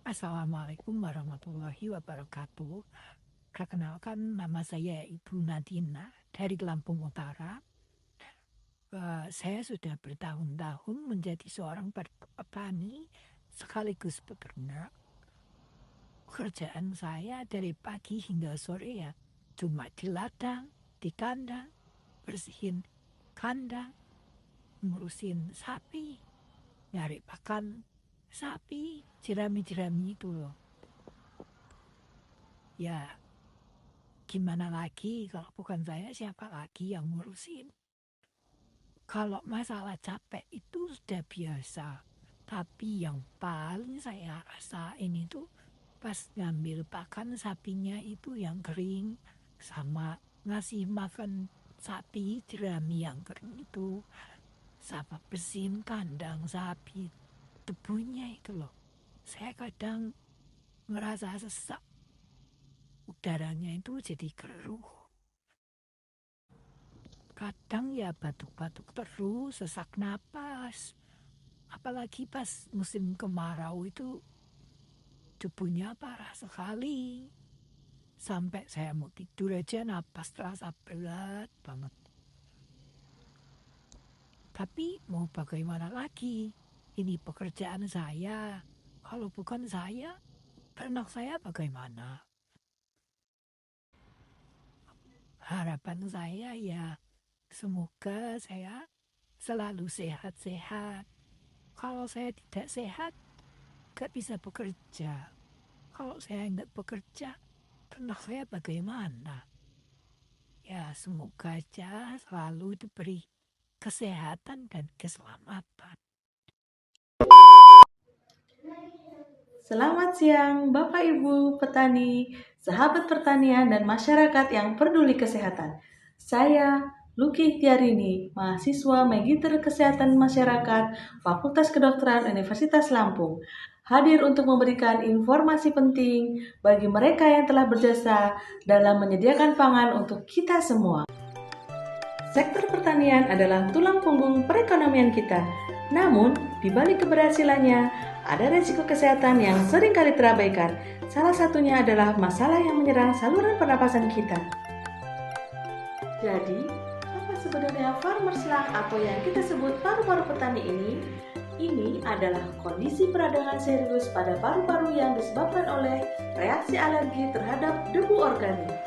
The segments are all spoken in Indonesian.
Assalamualaikum warahmatullahi wabarakatuh. Perkenalkan, nama saya Ibu Nadina dari Lampung Utara. Saya sudah bertahun-tahun menjadi seorang petani sekaligus peternak. Pekerjaan saya dari pagi hingga sore ya cuma di ladang, di kandang, bersihin kandang, ngurusin sapi, nyari pakan sapi, jerami-jerami itu loh. Ya, gimana lagi kalau bukan saya, siapa lagi yang ngurusin? Kalau masalah capek itu sudah biasa. Tapi yang paling saya rasain itu pas ngambil pakan sapinya itu yang kering, sama ngasih makan sapi jerami yang kering itu, sama bersihin kandang sapi, debunya itu loh. Saya kadang ngerasa sesak, udaranya itu jadi keruh. Kadang ya batuk-batuk terus, sesak napas. Apalagi pas musim kemarau itu debunya parah sekali. Sampai saya mau tidur aja napas terasa berat banget. Tapi mau bagaimana lagi? Ini pekerjaan saya. Kalau bukan saya, ternak saya bagaimana? Harapan saya ya semoga saya selalu sehat-sehat. Kalau saya tidak sehat, gak bisa bekerja. Kalau saya nggak bekerja, ternak saya bagaimana? Ya semoga aja selalu diberi kesehatan dan keselamatan. Selamat siang Bapak Ibu petani, sahabat pertanian dan masyarakat yang peduli kesehatan. Saya Luki Tiarini, mahasiswa Magister Kesehatan Masyarakat Fakultas Kedokteran Universitas Lampung, hadir untuk memberikan informasi penting bagi mereka yang telah berjasa dalam menyediakan pangan untuk kita semua. Sektor pertanian adalah tulang punggung perekonomian kita. Namun, di balik keberhasilannya, ada resiko kesehatan yang sering kali terabaikan. Salah satunya adalah masalah yang menyerang saluran pernapasan kita. Jadi, apa sebenarnya farmer's lung atau yang kita sebut paru-paru petani ini? Ini adalah kondisi peradangan serius pada paru-paru yang disebabkan oleh reaksi alergi terhadap debu organik.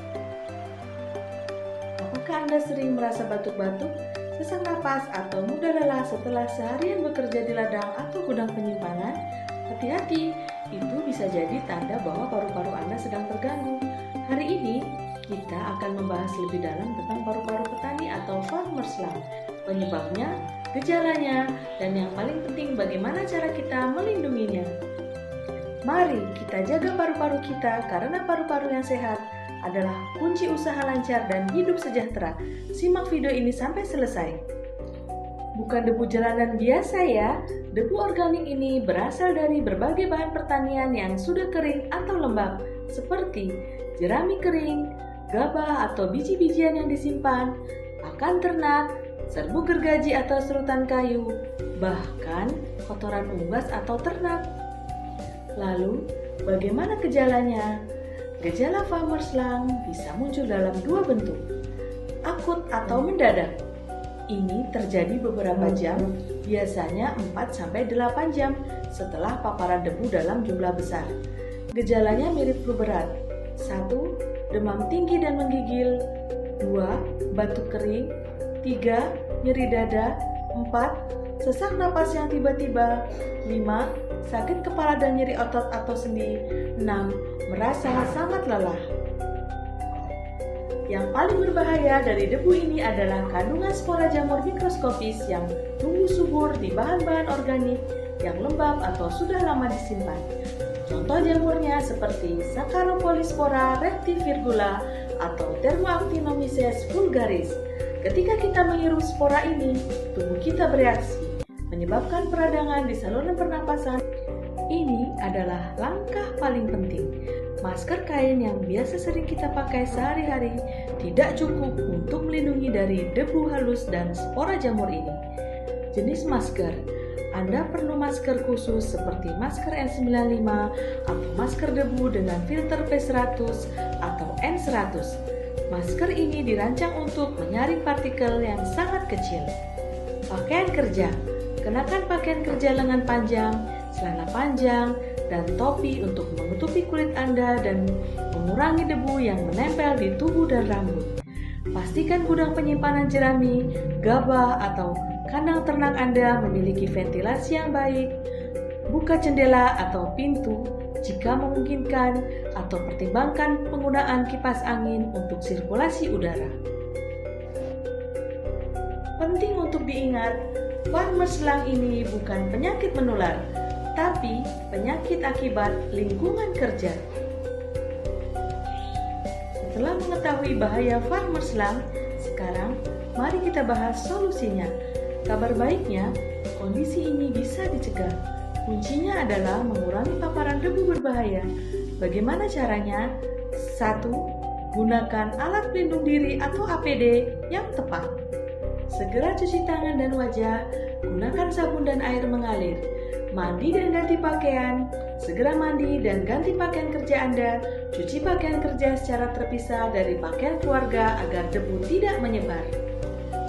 Apakah Anda sering merasa batuk-batuk, sesak napas, atau mudah lelah setelah seharian bekerja di ladang atau gudang penyimpanan? Hati-hati, itu bisa jadi tanda bahwa paru-paru Anda sedang terganggu. Hari ini, kita akan membahas lebih dalam tentang paru-paru petani atau farmer's lung, penyebabnya, gejalanya, dan yang paling penting bagaimana cara kita melindunginya. Mari kita jaga paru-paru kita karena paru-paru yang sehat adalah kunci usaha lancar dan hidup sejahtera. Simak video ini sampai selesai. Bukan debu jalanan biasa ya, debu organik ini berasal dari berbagai bahan pertanian yang sudah kering atau lembab, seperti jerami kering, gabah atau biji-bijian yang disimpan, pakan ternak, serbuk gergaji atau serutan kayu, bahkan kotoran unggas atau ternak. Lalu, bagaimana gejalanya? Gejala Farmer's lung bisa muncul dalam dua bentuk, akut atau mendadak. Ini terjadi beberapa jam, biasanya 4-8 jam setelah paparan debu dalam jumlah besar. Gejalanya mirip flu berat. 1. Demam tinggi dan menggigil. 2. Batuk kering. 3. Nyeri dada. 4. Sesak napas yang tiba-tiba. 5. Sakit kepala dan nyeri otot atau sendi. 6. Merasa sangat lelah. Yang paling berbahaya dari debu ini adalah kandungan spora jamur mikroskopis yang tumbuh subur di bahan-bahan organik yang lembab atau sudah lama disimpan. Contoh jamurnya seperti Saccharopolispora rectivirgula atau Thermoactinomyces vulgaris. Ketika kita menghirup spora ini, tubuh kita bereaksi, menyebabkan peradangan di saluran pernapasan. Ini adalah langkah paling penting. Masker kain yang biasa sering kita pakai sehari-hari tidak cukup untuk melindungi dari debu halus dan spora jamur ini. Jenis masker, Anda perlu masker khusus seperti masker N95 atau masker debu dengan filter P100 atau N100. Masker ini dirancang untuk menyaring partikel yang sangat kecil. Pakaian kerja, kenakan pakaian kerja lengan panjang, celana panjang, dan topi untuk menutupi kulit Anda dan mengurangi debu yang menempel di tubuh dan rambut. Pastikan gudang penyimpanan jerami, gabah, atau kandang ternak Anda memiliki ventilasi yang baik. Buka jendela atau pintu jika memungkinkan, atau pertimbangkan penggunaan kipas angin untuk sirkulasi udara. Penting untuk diingat, Farmer's lung ini bukan penyakit menular, tapi penyakit akibat lingkungan kerja. Setelah mengetahui bahaya Farmer's lung, sekarang mari kita bahas solusinya. Kabar baiknya, kondisi ini bisa dicegah. Kuncinya adalah mengurangi paparan debu berbahaya. Bagaimana caranya? 1. Gunakan alat pelindung diri atau APD yang tepat. Segera cuci tangan dan wajah, gunakan sabun dan air mengalir. Mandi dan ganti pakaian, segera mandi dan ganti pakaian kerja Anda. Cuci pakaian kerja secara terpisah dari pakaian keluarga agar debu tidak menyebar.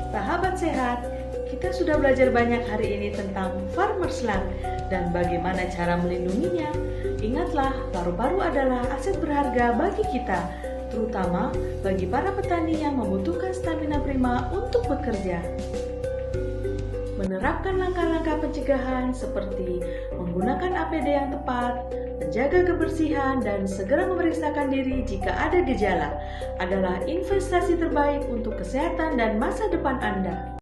Sahabat sehat, kita sudah belajar banyak hari ini tentang Farmer's lung dan bagaimana cara melindunginya. Ingatlah, paru-paru adalah aset berharga bagi kita, terutama bagi para petani yang membutuhkan stamina prima untuk bekerja. Menerapkan langkah-langkah pencegahan seperti menggunakan APD yang tepat, menjaga kebersihan, dan segera memeriksakan diri jika ada gejala adalah investasi terbaik untuk kesehatan dan masa depan Anda.